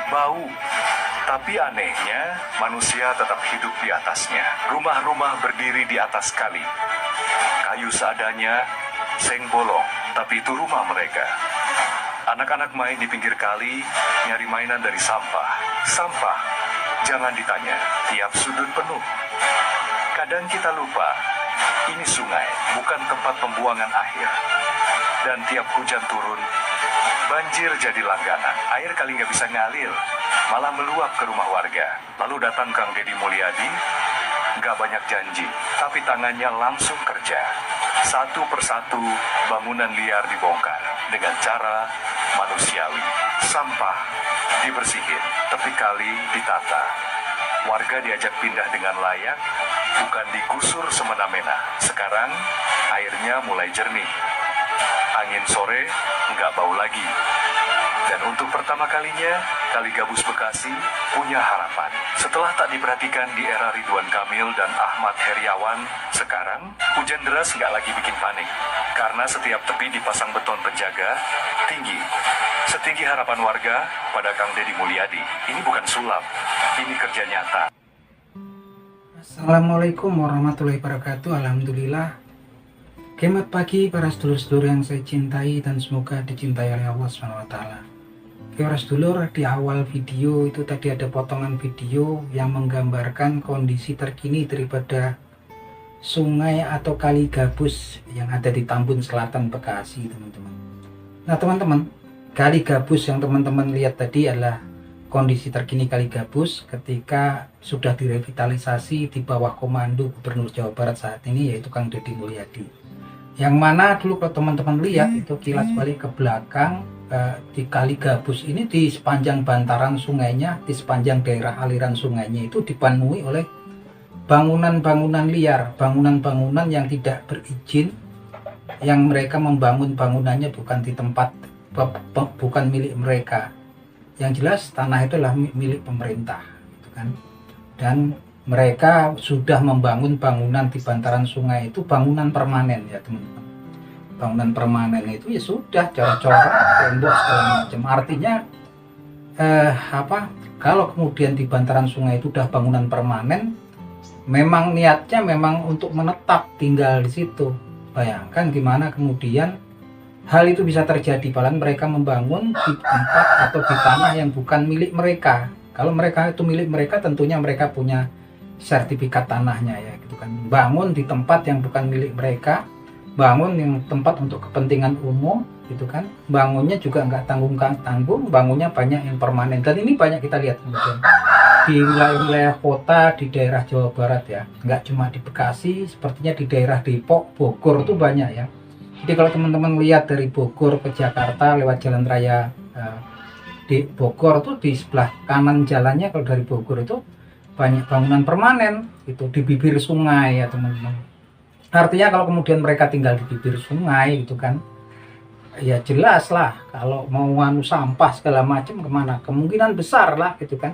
bau. Tapi anehnya, manusia tetap hidup di atasnya. Rumah-rumah berdiri di atas kali. Kayu seadanya, seng bolong, tapi itu rumah mereka. Anak-anak main di pinggir kali, nyari mainan dari sampah. Sampah, jangan ditanya, tiap sudut penuh. Kadang kita lupa, ini sungai, bukan tempat pembuangan akhir. Dan tiap hujan turun, banjir jadi langganan. Air kali nggak bisa ngalir, malah meluap ke rumah warga. Lalu datang Kang Deddy Mulyadi, nggak banyak janji, tapi tangannya langsung kerja. Satu persatu, bangunan liar dibongkar dengan cara manusiawi. Sampah dibersihin, tepi kali ditata. Warga diajak pindah dengan layak, bukan digusur semena-mena. Sekarang, airnya mulai jernih. Angin sore nggak bau lagi. Dan untuk pertama kalinya, Kali Gabus Bekasi punya harapan. Setelah tak diperhatikan di era Ridwan Kamil dan Ahmad Heriawan, sekarang hujan deras nggak lagi bikin panik. Karena setiap tepi dipasang beton penjaga, tinggi. Setinggi harapan warga pada Kang Deddy Mulyadi. Ini bukan sulap, ini kerja nyata. Assalamualaikum warahmatullahi wabarakatuh. Alhamdulillah. Selamat pagi para sedulur-sedulur yang saya cintai dan semoga dicintai oleh Allah SWT. Para sedulur, di awal video itu tadi ada potongan video yang menggambarkan kondisi terkini daripada sungai atau Kali Gabus yang ada di Tambun Selatan Bekasi, teman-teman. Nah, teman-teman, Kali Gabus yang teman-teman lihat tadi adalah kondisi terkini Kali Gabus ketika sudah direvitalisasi di bawah komando Gubernur Jawa Barat saat ini, yaitu Kang Deddy Mulyadi. Yang mana dulu kalau teman-teman lihat itu kilas balik ke belakang, di Kali Gabus ini di sepanjang bantaran sungainya, di sepanjang daerah aliran sungainya itu dipenuhi oleh bangunan-bangunan liar, bangunan-bangunan yang tidak berizin, yang mereka membangun bangunannya bukan di tempat, bukan milik mereka. Yang jelas tanah itu adalah milik pemerintah, gitu kan. Dan mereka sudah membangun bangunan di bantaran sungai itu bangunan permanen, ya teman-teman. Bangunan permanen itu ya sudah corak-corak, tembok segala macam. Artinya kalau kemudian di bantaran sungai itu sudah bangunan permanen, memang niatnya memang untuk menetap tinggal di situ. Bayangkan gimana kemudian hal itu bisa terjadi, padahal mereka membangun di tempat atau di tanah yang bukan milik mereka. Kalau mereka itu milik mereka, tentunya mereka punya sertifikat tanahnya, ya gitu kan. Bangun di tempat yang bukan milik mereka, bangun yang tempat untuk kepentingan umum, gitu kan. Bangunnya juga nggak tanggung-tanggung, bangunnya banyak yang permanen. Dan ini banyak kita lihat kemudian di wilayah kota di daerah Jawa Barat, ya. Nggak cuma di Bekasi, sepertinya di daerah Depok, Bogor tuh banyak, ya. Jadi kalau teman-teman lihat dari Bogor ke Jakarta lewat jalan raya di Bogor tuh, di sebelah kanan jalannya kalau dari Bogor itu banyak bangunan permanen itu di bibir sungai, ya teman-teman. Artinya kalau kemudian mereka tinggal di bibir sungai gitu kan, ya jelas lah kalau mau sampah segala macam kemana, kemungkinan besar lah gitu kan,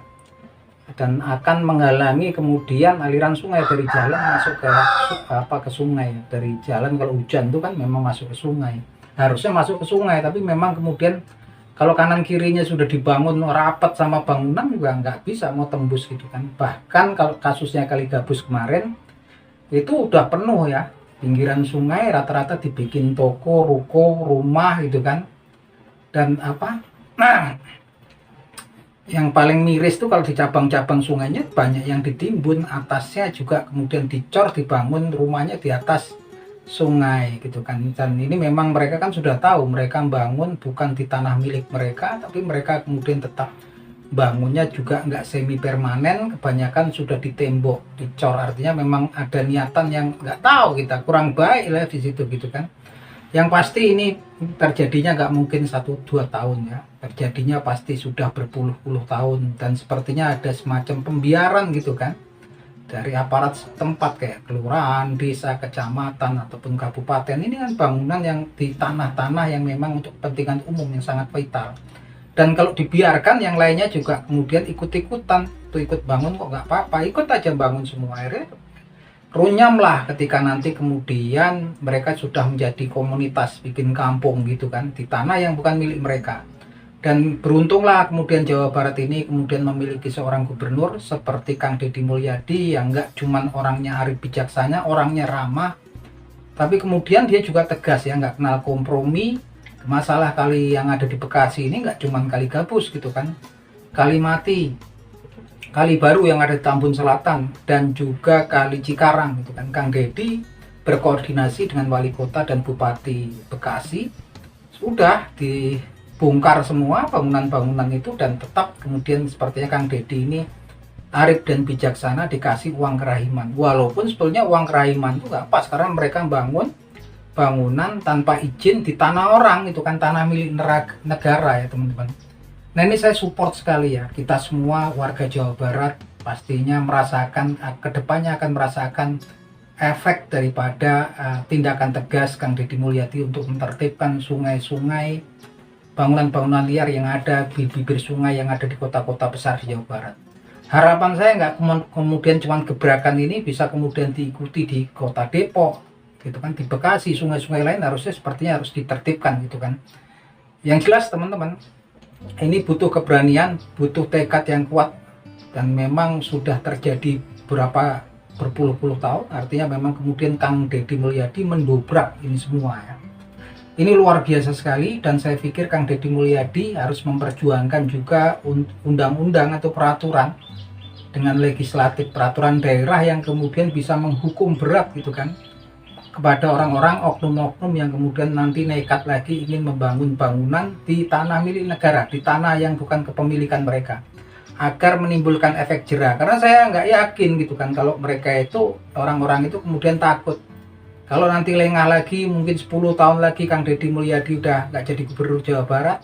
dan akan menghalangi kemudian aliran sungai dari jalan masuk ke sungai. Dari jalan kalau hujan itu kan memang masuk ke sungai, harusnya masuk ke sungai, tapi memang kemudian kalau kanan kirinya sudah dibangun rapat sama bangunan juga nggak bisa mau tembus gitu kan. Bahkan kalau kasusnya Kali Gabus kemarin itu udah penuh, ya, pinggiran sungai rata-rata dibikin toko, ruko, rumah gitu kan. Dan nah, yang paling miris tuh kalau di cabang-cabang sungainya banyak yang ditimbun, atasnya juga kemudian dicor, dibangun rumahnya di atas sungai gitu kan. Dan ini memang mereka kan sudah tahu mereka bangun bukan di tanah milik mereka, tapi mereka kemudian tetap bangunnya juga nggak semi permanen, kebanyakan sudah ditembok, dicor. Artinya memang ada niatan yang nggak tahu, kita kurang baik lah di situ gitu kan. Yang pasti ini terjadinya nggak mungkin 1-2 tahun, ya, terjadinya pasti sudah berpuluh-puluh tahun. Dan sepertinya ada semacam pembiaran gitu kan dari aparat setempat kayak kelurahan, desa, kecamatan ataupun kabupaten. Ini kan bangunan yang di tanah-tanah yang memang untuk kepentingan umum yang sangat vital. Dan kalau dibiarkan yang lainnya juga kemudian ikut-ikutan, tuh ikut bangun kok nggak apa-apa, ikut aja bangun semua, akhirnya runyam lah ketika nanti kemudian mereka sudah menjadi komunitas bikin kampung gitu kan di tanah yang bukan milik mereka. Dan beruntunglah kemudian Jawa Barat ini kemudian memiliki seorang gubernur seperti Kang Deddy Mulyadi yang nggak cuman orangnya arif bijaksana, orangnya ramah, tapi kemudian dia juga tegas ya, nggak kenal kompromi. Masalah kali yang ada di Bekasi ini nggak cuman kali gabus gitu kan, kali mati, kali baru yang ada di Tambun Selatan, dan juga kali Cikarang gitu kan. Kang Deddy berkoordinasi dengan wali kota dan bupati Bekasi, sudah dibongkar semua bangunan-bangunan itu, dan tetap kemudian sepertinya Kang Deddy ini arif dan bijaksana dikasih uang kerahiman. Walaupun sebetulnya uang kerahiman itu nggak pas, karena mereka bangun bangunan tanpa izin di tanah orang, itu kan tanah milik negara ya teman-teman. Nah ini saya support sekali ya, kita semua warga Jawa Barat pastinya merasakan, kedepannya akan merasakan efek daripada tindakan tegas Kang Deddy Mulyadi untuk menertibkan sungai-sungai, bangunan-bangunan liar yang ada, bibir sungai yang ada di kota-kota besar di Jawa Barat. Harapan saya nggak kemudian cuman gebrakan ini bisa kemudian diikuti di kota Depok, gitu kan, di Bekasi, sungai-sungai lain harusnya sepertinya harus ditertibkan gitu kan. Yang jelas teman-teman, ini butuh keberanian, butuh tekad yang kuat, dan memang sudah terjadi berpuluh-puluh tahun. Artinya memang kemudian Kang Deddy Mulyadi mendobrak ini semua ya. Ini luar biasa sekali, dan saya pikir Kang Deddy Mulyadi harus memperjuangkan juga undang-undang atau peraturan dengan legislatif, peraturan daerah yang kemudian bisa menghukum berat gitu kan kepada orang-orang, oknum-oknum yang kemudian nanti nekat lagi ingin membangun bangunan di tanah milik negara, di tanah yang bukan kepemilikan mereka, agar menimbulkan efek jera. Karena saya nggak yakin gitu kan kalau mereka itu, orang-orang itu kemudian takut kalau nanti lengah lagi, mungkin 10 tahun lagi Kang Deddy Mulyadi udah nggak jadi gubernur Jawa Barat,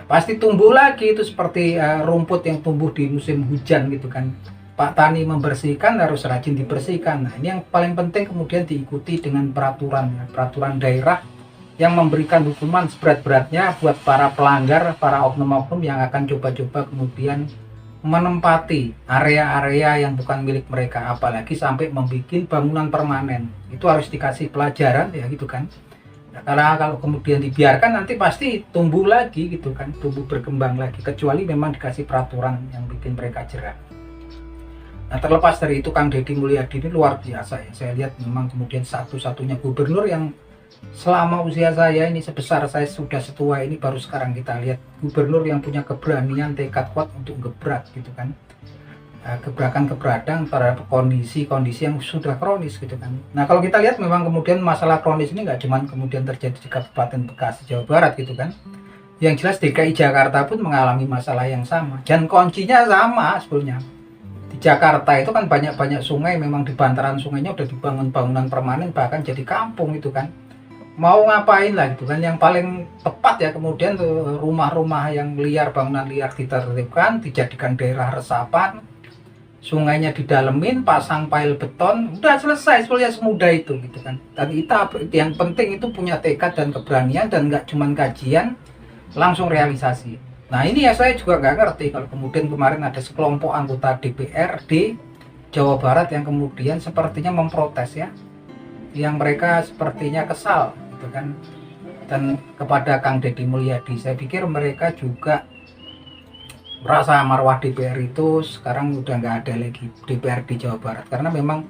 pasti tumbuh lagi itu seperti rumput yang tumbuh di musim hujan gitu kan. Pak Tani membersihkan harus rajin dibersihkan. Nah, ini yang paling penting kemudian diikuti dengan peraturan ya, peraturan daerah yang memberikan hukuman seberat-beratnya buat para pelanggar, para oknum-oknum yang akan coba-coba kemudian menempati area-area yang bukan milik mereka, apalagi sampai membuat bangunan permanen. Itu harus dikasih pelajaran ya gitu kan. Nah, karena kalau kemudian dibiarkan nanti pasti tumbuh lagi gitu kan, tumbuh berkembang lagi, kecuali memang dikasih peraturan yang bikin mereka jerah. Nah terlepas dari itu, Kang Deddy Mulyadi ini luar biasa ya. Saya lihat memang kemudian satu-satunya gubernur yang selama usia saya ini, sebesar saya sudah setua ini, baru sekarang kita lihat gubernur yang punya keberanian, tekad kuat untuk gebrak gitu kan. Gebrakan keberadaan terhadap kondisi-kondisi yang sudah kronis gitu kan. Nah kalau kita lihat memang kemudian masalah kronis ini nggak cuma kemudian terjadi di Kabupaten Bekasi, Jawa Barat gitu kan. Yang jelas DKI Jakarta pun mengalami masalah yang sama, dan kuncinya sama sebetulnya. Di Jakarta itu kan banyak-banyak sungai, memang di bantaran sungainya udah dibangun bangunan permanen, bahkan jadi kampung itu kan. Mau ngapain lah gitu kan, yang paling tepat ya kemudian tuh rumah-rumah yang liar, bangunan liar ditertibkan, dijadikan daerah resapan, sungainya didalemin, pasang pail beton, udah selesai, sebetulnya semudah itu gitu kan. Dan kita yang penting itu punya tekad dan keberanian, dan nggak cuman kajian, langsung realisasi. Nah ini ya saya juga nggak ngerti kalau kemudian kemarin ada sekelompok anggota DPRD Jawa Barat yang kemudian sepertinya memprotes ya, yang mereka sepertinya kesal gitu kan, dan kepada Kang Deddy Mulyadi. Saya pikir mereka juga merasa marwah DPR itu sekarang udah nggak ada lagi, DPRD Jawa Barat, karena memang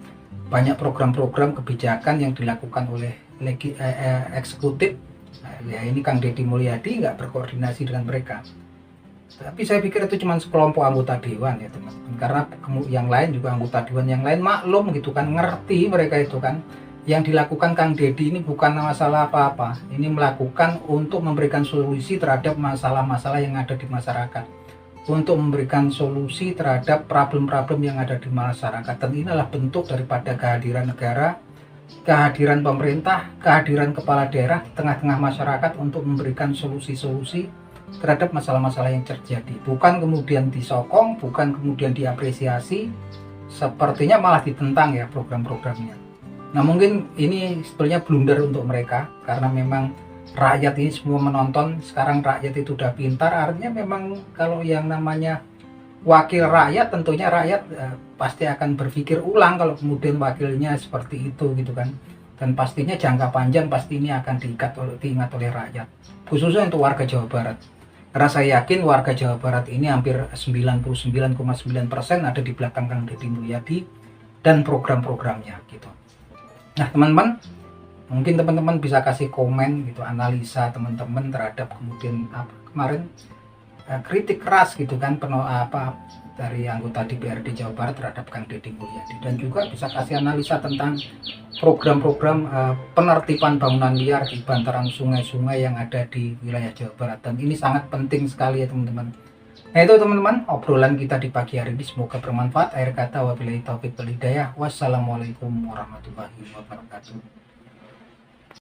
banyak program-program kebijakan yang dilakukan oleh eksekutif. Nah, ya ini Kang Deddy Mulyadi nggak berkoordinasi dengan mereka. Tapi saya pikir itu cuma sekelompok anggota dewan ya teman-teman, karena yang lain juga anggota dewan yang lain maklum gitu kan, ngerti mereka itu kan. Yang dilakukan Kang Deddy ini bukan masalah apa-apa, ini melakukan untuk memberikan solusi terhadap masalah-masalah yang ada di masyarakat, untuk memberikan solusi terhadap problem-problem yang ada di masyarakat. Dan inilah bentuk daripada kehadiran negara, kehadiran pemerintah, kehadiran kepala daerah di tengah-tengah masyarakat untuk memberikan solusi-solusi terhadap masalah-masalah yang terjadi. Bukan kemudian disokong, bukan kemudian diapresiasi, sepertinya malah ditentang ya program-programnya. Nah mungkin ini sebetulnya blunder untuk mereka, karena memang rakyat ini semua menonton. Sekarang rakyat itu udah pintar, artinya memang kalau yang namanya wakil rakyat, tentunya rakyat pasti akan berpikir ulang kalau kemudian wakilnya seperti itu gitu kan. Dan pastinya jangka panjang pasti ini akan diingat oleh rakyat, khususnya untuk warga Jawa Barat. Karena saya yakin warga Jawa Barat ini hampir 99,9% ada di belakang Kang Deddy Mulyadi dan program-programnya gitu. Nah teman-teman, mungkin teman-teman bisa kasih komen gitu, analisa teman-teman terhadap kemudian kemarin kritik keras gitu kan dari anggota DPRD Jawa Barat terhadap Kang Deddy Mulyadi, dan juga bisa kasih analisa tentang program-program penertiban bangunan liar di bantaran sungai-sungai yang ada di wilayah Jawa Barat, dan ini sangat penting sekali ya teman-teman. Nah itu teman-teman obrolan kita di pagi hari ini, semoga bermanfaat. Akhir kata wabillahi taufik wal hidayah. Wassalamualaikum warahmatullahi wabarakatuh.